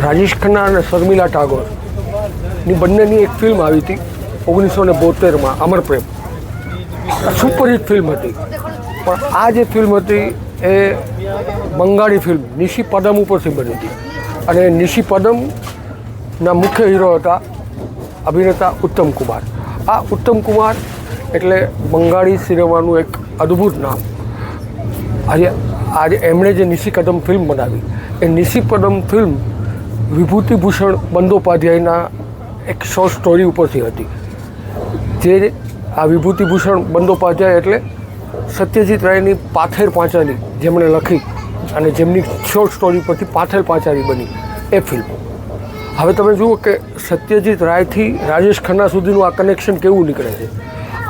રાજેશ ખન્ના અને શર્મિલા ટાગોરની બંનેની એક ફિલ્મ આવી હતી 1972માં, અમર પ્રેમ. સુપરહિટ ફિલ્મ હતી. પણ આ જે ફિલ્મ હતી એ બંગાળી ફિલ્મ નિશી પદમ ઉપરથી બની હતી. અને નિશી પદમના મુખ્ય હીરો હતા અભિનેતા ઉત્તમ કુમાર. આ ઉત્તમ કુમાર એટલે બંગાળી સિનેમાનું એક અદ્ભુત નામ. આજે એમણે જે નિશી કદમ ફિલ્મ બનાવી, એ નિશી પદમ ફિલ્મ વિભૂતિભૂષણ બંદોપાધ્યાયના એક શોર્ટ સ્ટોરી ઉપરથી હતી. જે આ વિભૂતિભૂષણ બંદોપાધ્યાય એટલે સત્યજીત રાયની પાથેર પાંચાલી જેમણે લખી અને જેમની શોર્ટ સ્ટોરી પરથી પાથેર પાંચાલી બની એ ફિલ્મ. હવે તમે જુઓ કે સત્યજીત રાયથી રાજેશ ખન્ના સુધીનું આ કનેક્શન કેવું નીકળે છે.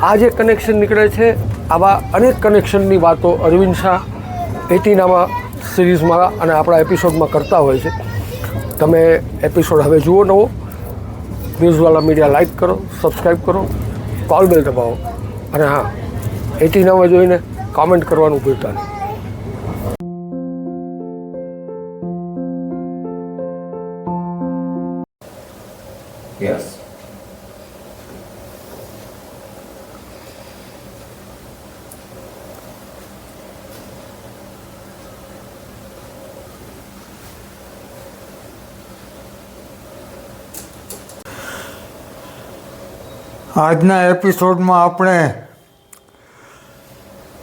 આ જે કનેક્શન નીકળે છે, આવા અનેક કનેક્શનની વાતો અરવિંદ શાહ એટીનામાં સિરીઝમાં અને આપણા એપિસોડમાં કરતા હોય છે. તમે એપિસોડ હવે જુઓ નવો. ન્યૂઝવાલા મીડિયા લાઈક કરો, સબસ્ક્રાઈબ કરો, કોલ બેલ દબાવો અને હા, એટીનામાં જોઈને કોમેન્ટ કરવાનું ભૂલતા નહીં. Yes. આજના એપિસોડમાં આપણે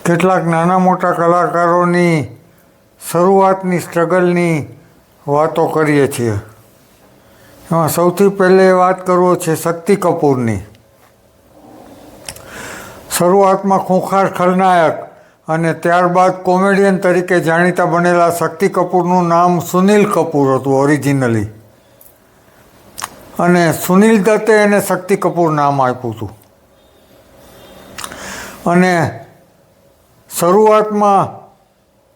કેટલાક નાના મોટા કલાકારોની શરૂઆતની સ્ટ્રગલની વાતો કરીએ છીએ. એમાં સૌથી પહેલે વાત કરવો છે શક્તિ કપૂરની. શરૂઆતમાં ખૂંખાર ખલનાયક અને ત્યારબાદ કોમેડિયન તરીકે જાણીતા બનેલા શક્તિ કપૂરનું નામ સુનિલ કપૂર હતું ઓરિજિનલી. અને સુનિલ દત્તે એને શક્તિ કપૂર નામ આપ્યું હતું. અને શરૂઆતમાં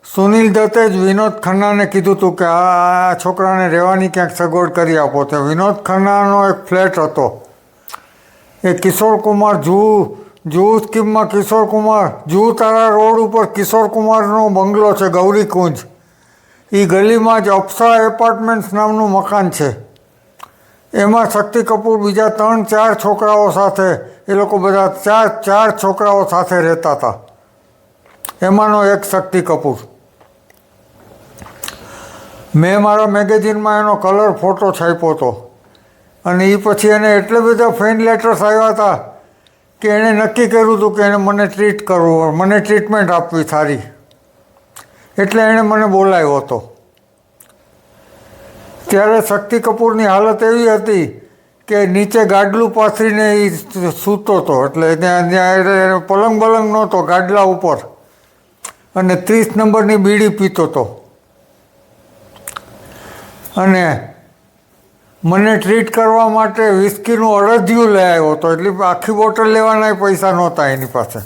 સુનિલ દત્તે જ વિનોદ ખન્નાને કીધું હતું કે આ છોકરાને રહેવાની ક્યાંક સગવડ કરી આપો. તો વિનોદ ખન્નાનો એક ફ્લેટ હતો. એ કિશોર કુમાર જૂહુ સ્કીમમાં કિશોર કુમાર જૂહુ તારા રોડ ઉપર કિશોર કુમારનો બંગલો છે ગૌરી કુંજ. એ ગલીમાં જ અપ્સરા એપાર્ટમેન્ટ્સ નામનું મકાન છે. એમાં શક્તિ કપૂર બીજા 3-4 છોકરાઓ સાથે, એ લોકો બધા ચાર છોકરાઓ સાથે રહેતા હતા. એમાંનો એક શક્તિ કપૂર. મેં મારા મેગેઝિનમાં એનો કલર ફોટો છાપ્યો હતો. અને એ પછી એને એટલે બધા ફેન લેટર્સ આવ્યા હતા કે એણે નક્કી કર્યું હતું કે એને મને ટ્રીટ કરવું, મને ટ્રીટમેન્ટ આપવી સારી. એટલે એણે મને બોલાવ્યો હતો. ત્યારે શક્તિ કપૂરની હાલત એવી હતી કે નીચે ગાડલું પાથરીને એ સૂતો હતો. એટલે ત્યાં પલંગ બલંગ નહોતો, ગાડલા ઉપર. અને 30 નંબરની બીડી પીતો હતો. અને મને ટ્રીટ કરવા માટે વિસ્કીનું અડધિયું લઈ આવ્યો હતો. એટલે આખી બોટલ લેવાના પૈસા નહોતા એની પાસે.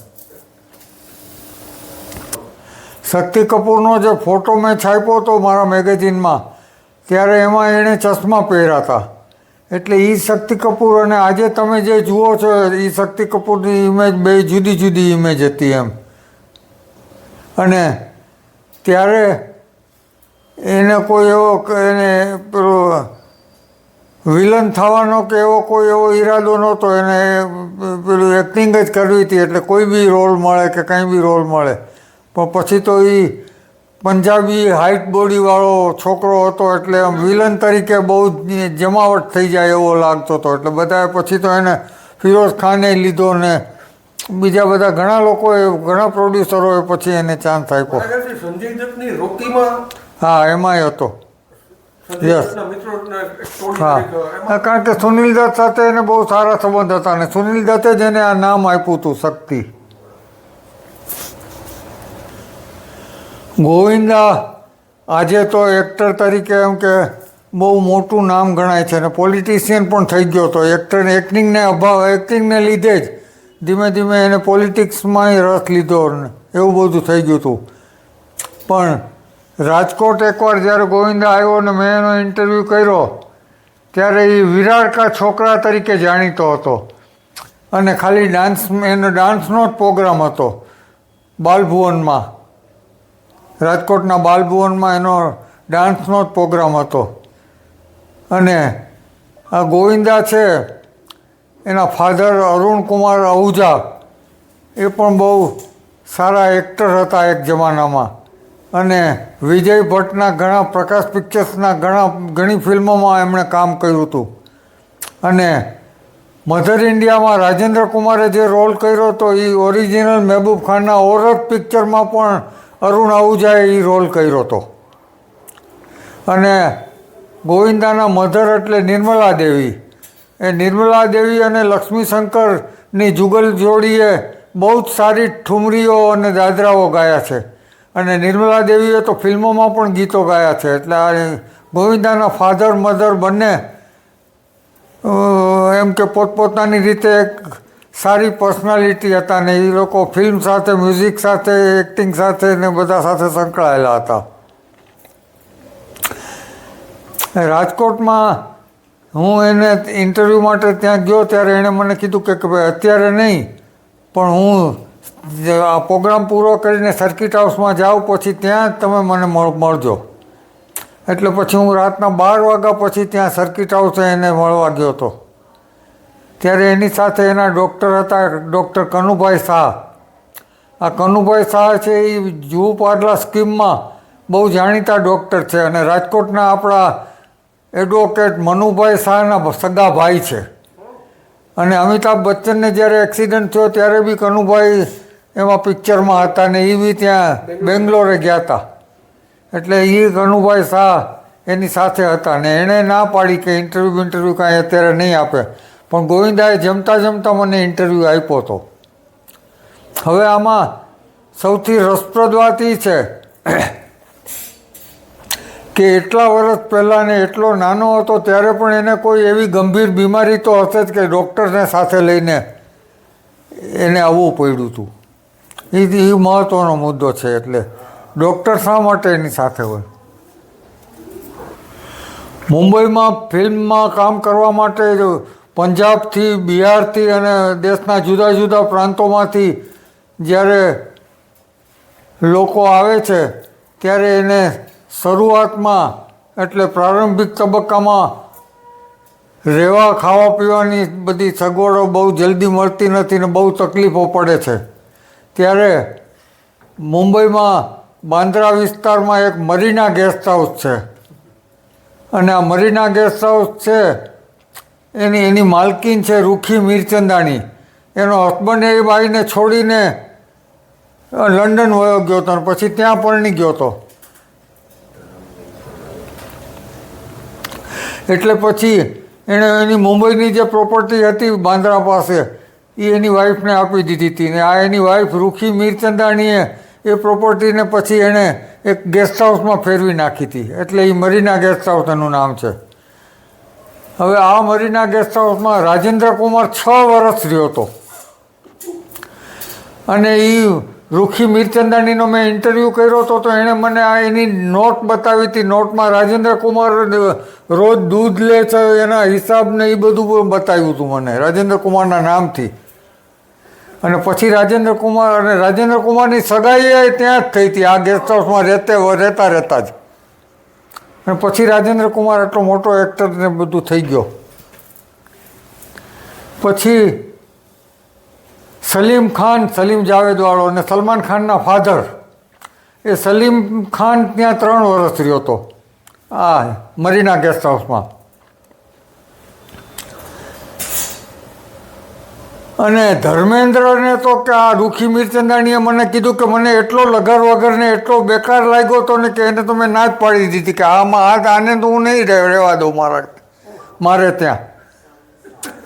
શક્તિ કપૂરનો જે ફોટો મેં છાપ્યો હતો મારા મેગેઝિનમાં, ત્યારે એમાં એણે ચશ્મા પહેર્યા હતા. એટલે એ શક્તિ કપૂર અને આજે તમે જે જુઓ છો એ શક્તિ કપૂરની ઇમેજ બે જુદી જુદી ઇમેજ હતી એમ. અને ત્યારે એને કોઈ એવો એને પેલો વિલન થવાનો કે એવો કોઈ એવો ઈરાદો નહોતો. એને પેલું એક્ટિંગ જ કરવી હતી. એટલે કોઈ બી રોલ મળે કે કંઈ બી રોલ મળે. પણ પછી તો એ પંજાબી હાઇટ બોડીવાળો છોકરો હતો. એટલે આમ વિલન તરીકે બહુ જમાવટ થઈ જાય એવો લાગતો હતો. એટલે બધાએ પછી તો એને ફિરોઝ ખાને લીધો ને બીજા બધા ઘણા લોકોએ, ઘણા પ્રોડ્યુસરોએ પછી એને ચાન્સ આપ્યો. સંજય દત્તની રોકીમાં હા, એમાંય હતો. યસ. હા, કારણ કે સુનિલ દત્ત સાથે એને બહુ સારા સંબંધ હતા. અને સુનિલ દત્તે જ એને આ નામ આપ્યું હતું શક્તિ. ગોવિંદા આજે તો એક્ટર તરીકે એમ કે બહુ મોટું નામ ગણાય છે. અને પોલિટિશિયન પણ થઈ ગયો હતો. એક્ટિંગને લીધે જ ધીમે ધીમે એને પોલિટિક્સમાં રસ લીધો ને એવું બધું થઈ ગયું હતું. પણ રાજકોટ એકવાર જ્યારે ગોવિંદા આવ્યો અને મેં એનો ઇન્ટરવ્યૂ કર્યો, ત્યારે એ વિરાળકા છોકરા તરીકે જાણીતો હતો. અને ખાલી એનો ડાન્સનો જ પ્રોગ્રામ હતો બાલભુવનમાં. રાજકોટના બાલભુવનમાં એનો ડાન્સનો જ પ્રોગ્રામ હતો. અને આ ગોવિંદા છે એના ફાધર અરુણ કુમાર આહુજા એ પણ બહુ સારા એક્ટર હતા એક જમાનામાં. અને વિજય ભટ્ટના ઘણા પ્રકાશ પિક્ચર્સના ઘણી ફિલ્મોમાં એમણે કામ કર્યું હતું. અને મધર ઇન્ડિયામાં રાજેન્દ્ર કુમારે જે રોલ કર્યો હતો એ ઓરિજિનલ મહેબૂબ ખાનના ઓરત પિક્ચરમાં પણ અરુણ આહુજાએ એ રોલ કર્યો હતો. અને ગોવિંદાના મધર એટલે નિર્મલા દેવી. એ નિર્મલા દેવી અને લક્ષ્મીશંકરની જુગલ જોડીએ બહુ જ સારી ઠુમરીઓ અને દાદરાઓ ગાયા છે. અને નિર્મલા દેવીએ તો ફિલ્મોમાં પણ ગીતો ગાયા છે. એટલે આ ગોવિંદાના ફાધર મધર બંને એમ કે પોતપોતાની રીતે એક સારી પર્સનાલિટી હતા ને એ લોકો ફિલ્મ સાથે, મ્યુઝિક સાથે, એક્ટિંગ સાથે ને બધા સાથે સંકળાયેલા હતા. રાજકોટમાં હું એને ઇન્ટરવ્યૂ માટે ત્યાં ગયો ત્યારે એણે મને કીધું કે ભાઈ અત્યારે નહીં, પણ હું આ પ્રોગ્રામ પૂરો કરીને સર્કિટ હાઉસમાં જાઉં પછી ત્યાં તમે મને મળજો. એટલે પછી હું રાતના 12 વાગ્યા પછી ત્યાં સર્કિટ હાઉસે એને મળવા ગયો હતો. ત્યારે એની સાથે એના ડૉક્ટર હતા ડૉક્ટર કનુભાઈ શાહ. આ કનુભાઈ શાહ છે એ જુહુ પાર્લા સ્કીમમાં બહુ જાણીતા ડૉક્ટર છે અને રાજકોટના આપણા એડવોકેટ મનુભાઈ શાહના સગા ભાઈ છે. અને અમિતાભ બચ્ચનને જ્યારે એક્સિડન્ટ થયો ત્યારે બી કનુભાઈ એમાં પિક્ચરમાં હતા ને એ બી ત્યાં બેંગ્લોરે ગયા હતા. એટલે એ કનુભાઈ શાહ એની સાથે હતા ને એણે ના પાડી કે ઇન્ટરવ્યૂ કાંઈ અત્યારે નહીં આપે. પણ ગોવિંદાએ જમતા જમતા મને ઇન્ટરવ્યૂ આપ્યો હતો. હવે આમાં સૌથી રસપ્રદ વાત એ છે કે એટલા વર્ષ પહેલાં ને એટલો નાનો હતો ત્યારે પણ એને કોઈ એવી ગંભીર બીમારી તો હશે જ કે ડૉક્ટરને સાથે લઈને એને આવવું પડ્યું હતું. એ મહત્ત્વનો મુદ્દો છે. એટલે ડૉક્ટર શા માટે એની સાથે હોય? મુંબઈમાં ફિલ્મમાં કામ કરવા માટે પંજાબથી, બિહારથી અને દેશના જુદા જુદા પ્રાંતોમાંથી જ્યારે લોકો આવે છે ત્યારે એને શરૂઆતમાં એટલે પ્રારંભિક તબક્કામાં રહેવા ખાવા પીવાની બધી સગવડો બહુ જલ્દી મળતી નથી ને બહુ તકલીફો પડે છે. ત્યારે મુંબઈમાં બાંદ્રા વિસ્તારમાં એક મરીના ગેસ્ટ હાઉસ છે અને આ મરીના ગેસ્ટ હાઉસ છે એની માલકીન છે રૂખી મીરચંદાણી. એનો હસબન્ડ એ બાઈને છોડીને લંડન વયો ગયો હતો અને પછી ત્યાં પરણી ગયો હતો. એટલે પછી એણે એની મુંબઈની જે પ્રોપર્ટી હતી બાંદ્રા પાસે એ એની વાઈફને આપી દીધી હતી ને આ એની વાઈફ રૂખી મીરચંદાણીએ એ પ્રોપર્ટીને પછી એણે એક ગેસ્ટ હાઉસમાં ફેરવી નાખી હતી. એટલે એ મરીના ગેસ્ટ હાઉસ એનું નામ છે. હવે આ મરીના ગેસ્ટ હાઉસમાં રાજેન્દ્ર કુમાર 6 વર્ષ રહ્યો હતો. અને એ રૂખી મીરચંદાણીનો મેં ઇન્ટરવ્યૂ કર્યો હતો તો એણે મને આ એની નોટ બતાવી હતી. નોટમાં રાજેન્દ્ર કુમાર રોજ દૂધ લે છે એના હિસાબને એ બધું બતાવ્યું હતું મને રાજેન્દ્ર કુમારના નામથી. અને પછી રાજેન્દ્ર કુમારની સગાઈ ત્યાં જ થઈ હતી આ ગેસ્ટ હાઉસમાં રહેતા જ. અને પછી રાજેન્દ્ર કુમાર એટલો મોટો એક્ટર ને બધું થઈ ગયો. પછી સલીમ ખાન, સલીમ જાવેદવાળો અને સલમાન ખાનના ફાધર એ સલીમ ખાન ત્યાં 3 વર્ષ રહ્યો હતો આ મરીના ગેસ્ટ હાઉસમાં. અને ધર્મેન્દ્રને તો કે આ રૂખી મીરચંદાણીએ મને કીધું કે મને એટલો લગર વગર ને એટલો બેકાર લાગ્યો હતો ને કે એને તો મેં ના જ પાડી દીધી કે આને તો હું નહીં રહેવા દઉં મારે ત્યાં.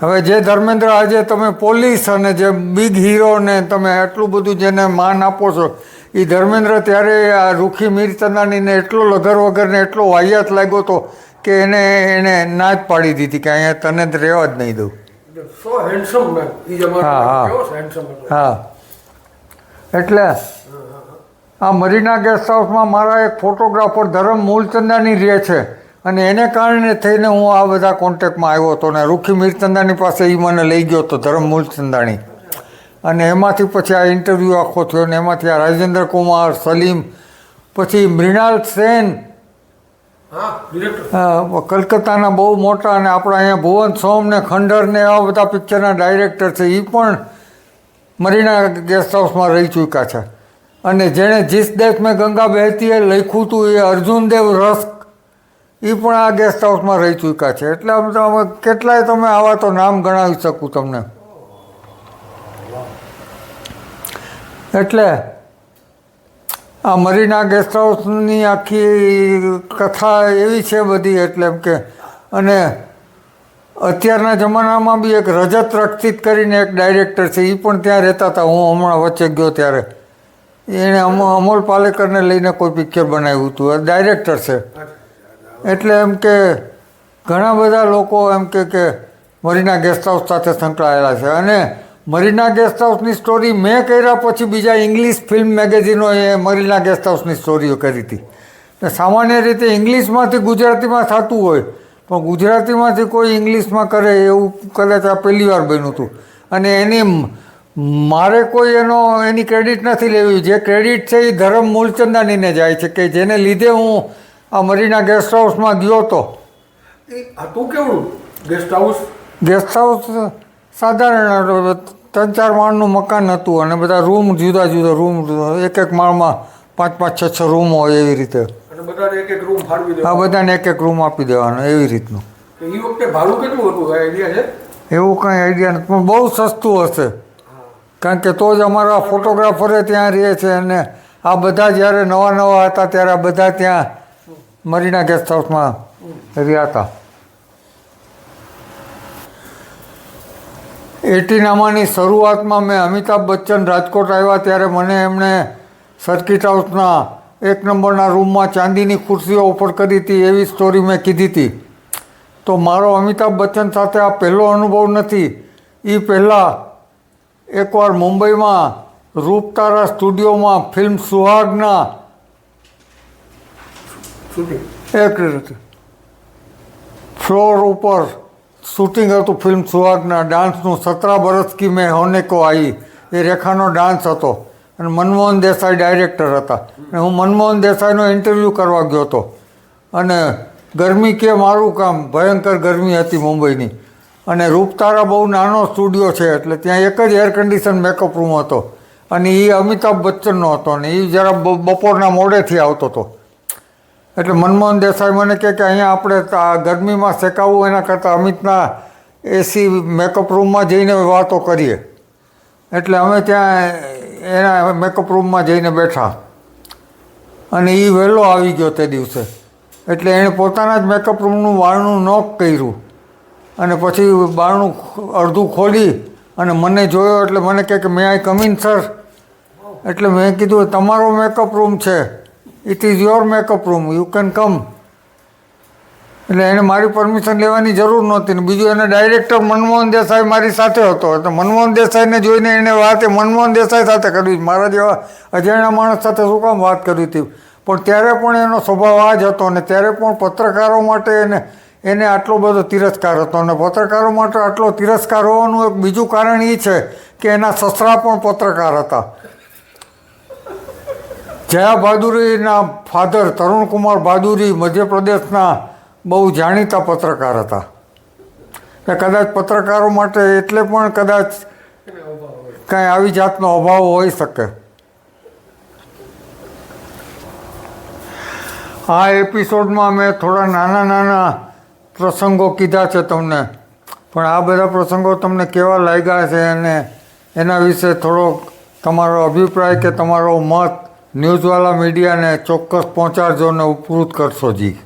હવે જે ધર્મેન્દ્ર આજે તમે પોલીસ અને જે બિગ હીરો ને તમે એટલું બધું જેને માન આપો છો એ ધર્મેન્દ્ર ત્યારે આ રૂખી મીરચંદાણીને એટલો લગર વગર ને એટલો વાહિયાત લાગ્યો હતો કે એને ના જ પાડી દીધી કે અહીંયા તને જ રહેવા જ નહીં દઉં. હા એટલે આ મરીના ગેસ્ટ હાઉસમાં મારા એક ફોટોગ્રાફર ધરમ મૂલચંદાની રહે છે અને એને કારણે થઈને હું આ બધા કોન્ટેક્ટમાં આવ્યો હતો ને રૂખી મીરચંદાની પાસે એ મને લઈ ગયો હતો ધરમ મૂલચંદાણી. અને એમાંથી પછી આ ઇન્ટરવ્યૂ આખો થયો ને એમાંથી આ રાજેન્દ્ર કુમાર, સલીમ, પછી મૃણાલ સેન કલકત્તાના બહુ મોટા અને આપણા અહીંયા ભુવન સોમ ને ખંડર ને એવા બધા પિક્ચરના ડાયરેક્ટર છે એ પણ મરીના ગેસ્ટ હાઉસમાં રહી ચૂક્યા છે. અને જેણે જીસ દેશ મેં ગંગા બહેતી એ લખ્યું હતું એ અર્જુનદેવ રસ્ક એ પણ આ ગેસ્ટ હાઉસમાં રહી ચૂક્યા છે. એટલે અમે કેટલાય તમે આવા તો નામ ગણાવી શકું તમને. એટલે આ મરીના ગેસ્ટ હાઉસની આખી કથા એવી છે બધી. એટલે એમ કે અને અત્યારના જમાનામાં બી એક રજત રક્ષિત કરીને એક ડાયરેક્ટર છે એ પણ ત્યાં રહેતા હતા. હું હમણાં વચ્ચે ગયો ત્યારે એણે અમોલ પાલેકરને લઈને કોઈ પિક્ચર બનાવ્યું હતું. ડાયરેક્ટર છે. એટલે એમ કે ઘણા બધા લોકો એમ કે મરીના ગેસ્ટ હાઉસ સાથે સંકળાયેલા છે. અને મરીના ગેસ્ટ હાઉસની સ્ટોરી મેં કર્યા પછી બીજા ઇંગ્લિશ ફિલ્મ મેગેઝિનોએ મરીના ગેસ્ટ હાઉસની સ્ટોરીઓ કરી હતી. સામાન્ય રીતે ઇંગ્લિશમાંથી ગુજરાતીમાં થતું હોય પણ ગુજરાતીમાંથી કોઈ ઇંગ્લિશમાં કરે એવું કદાચ આ પહેલી વાર બન્યું હતું. અને મારે કોઈ એની ક્રેડિટ નથી લેવી. જે ક્રેડિટ છે એ ધરમ મૂલચંદાનીને જાય છે કે જેને લીધે હું આ મરીના ગેસ્ટ હાઉસમાં ગયો હતો. હતું કેવું ગેસ્ટ હાઉસ? ગેસ્ટ હાઉસ સાધારણ 3-4 માળનું મકાન હતું અને બધા રૂમ જુદા જુદા રૂમ, એક માળમાં 5-5, 6-6 રૂમ હોય એવી રીતે. બધાને એક રૂમ ફાળવી દેવાનો. હા, બધાને એક રૂમ આપી દેવાનો એવી રીતનું. એ વખતે ભાડું કેટલું હતું આઈડિયા છે? એવું કંઈ આઈડિયા નથી પણ બહુ સસ્તું હશે. કારણ કે તો જ અમારા ફોટોગ્રાફરે ત્યાં રહે છે. અને આ બધા જ્યારે નવા હતા ત્યારે આ બધા ત્યાં મરીના ગેસ્ટ હાઉસમાં રહ્યા હતા. 80નામાંની શરૂઆતમાં મેં અમિતાભ બચ્ચન રાજકોટ આવ્યા ત્યારે મને એમણે સર્કિટ હાઉસના 1 નંબરના રૂમમાં ચાંદીની ખુરશીઓ ઓફર કરી હતી એવી સ્ટોરી મેં કીધી હતી. તો મારો અમિતાભ બચ્ચન સાથે આ પહેલો અનુભવ નથી. એ પહેલાં એકવાર મુંબઈમાં રૂપતારા સ્ટુડિયોમાં ફિલ્મ સુહાગના એક ફ્લોર ઉપર શૂટિંગ હતું ફિલ્મ સુહાગના ડાન્સનું. 17 બરસ કી મેં હોને કો આઈ એ રેખાનો ડાન્સ હતો અને મનમોહન દેસાઈ ડાયરેક્ટર હતા. અને હું મનમોહન દેસાઈનો ઇન્ટરવ્યૂ કરવા ગયો હતો. અને ગરમી કે મારું કામ, ભયંકર ગરમી હતી મુંબઈની. અને રૂપતારા બહુ નાનો સ્ટુડિયો છે એટલે ત્યાં એક જ એર કન્ડિશન મેકઅપ રૂમ હતો. અને એ અમિતાભ બચ્ચનનો હતો અને એ જરા બપોરના મોડેથી આવતો હતો. એટલે મનમોહન દેસાઈ મને કહે કે અહીંયા આપણે આ ગરમીમાં શેકાવવું એના કરતાં અમિતના એસી મેકઅપ રૂમમાં જઈને વાતો કરીએ. એટલે અમે ત્યાં એના મેકઅપ રૂમમાં જઈને બેઠા અને એ વહેલો આવી ગયો તે દિવસે. એટલે એણે પોતાના જ મેકઅપ રૂમનું બારણું નોક કર્યું અને પછી બારણું અડધું ખોલી અને મને જોયો. એટલે મને કહે કે મે આઈ કમ ઇન સર? એટલે મેં કીધું તમારો મેકઅપ રૂમ છે, it is your makeup room, you can come. એટલે એને મારી પરમિશન લેવાની જરૂર નહોતી. ને બીજું એને ડાયરેક્ટર મનમોહન દેસાઈ મારી સાથે હતો. એટલે મનમોહન દેસાઈને જોઈને એને વાત મનમોહન દેસાઈ સાથે કરવી, મારા જેવા અજાણ્યા માણસ સાથે શું કામ વાત કરવી હતી. પણ ત્યારે પણ એનો સ્વભાવ આ જ હતો. અને ત્યારે પણ પત્રકારો માટે એને આટલો બધો તિરસ્કાર હતો. અને પત્રકારો માટે આટલો તિરસ્કાર હોવાનું એક બીજું કારણ એ છે કે એના સસરા પણ પત્રકાર હતા. જયા બહાદુરીના ફાધર તરુણકુમાર બહાદુરી મધ્યપ્રદેશના બહુ જાણીતા પત્રકાર હતા. એ કદાચ પત્રકારો માટે એટલે પણ કદાચ કાંઈ આવી જાતનો અભાવ હોઈ શકે. આ એપિસોડમાં મેં થોડા નાના પ્રસંગો કીધા છે તમને, પણ આ બધા પ્રસંગો તમને કેવા લાગ્યા છે અને એના વિશે થોડોક તમારો અભિપ્રાય કે તમારો મત ન્યૂઝવાલા મીડિયાને ચોક્કસ પહોંચાડજો ને ઉપકૃત કરશો જી.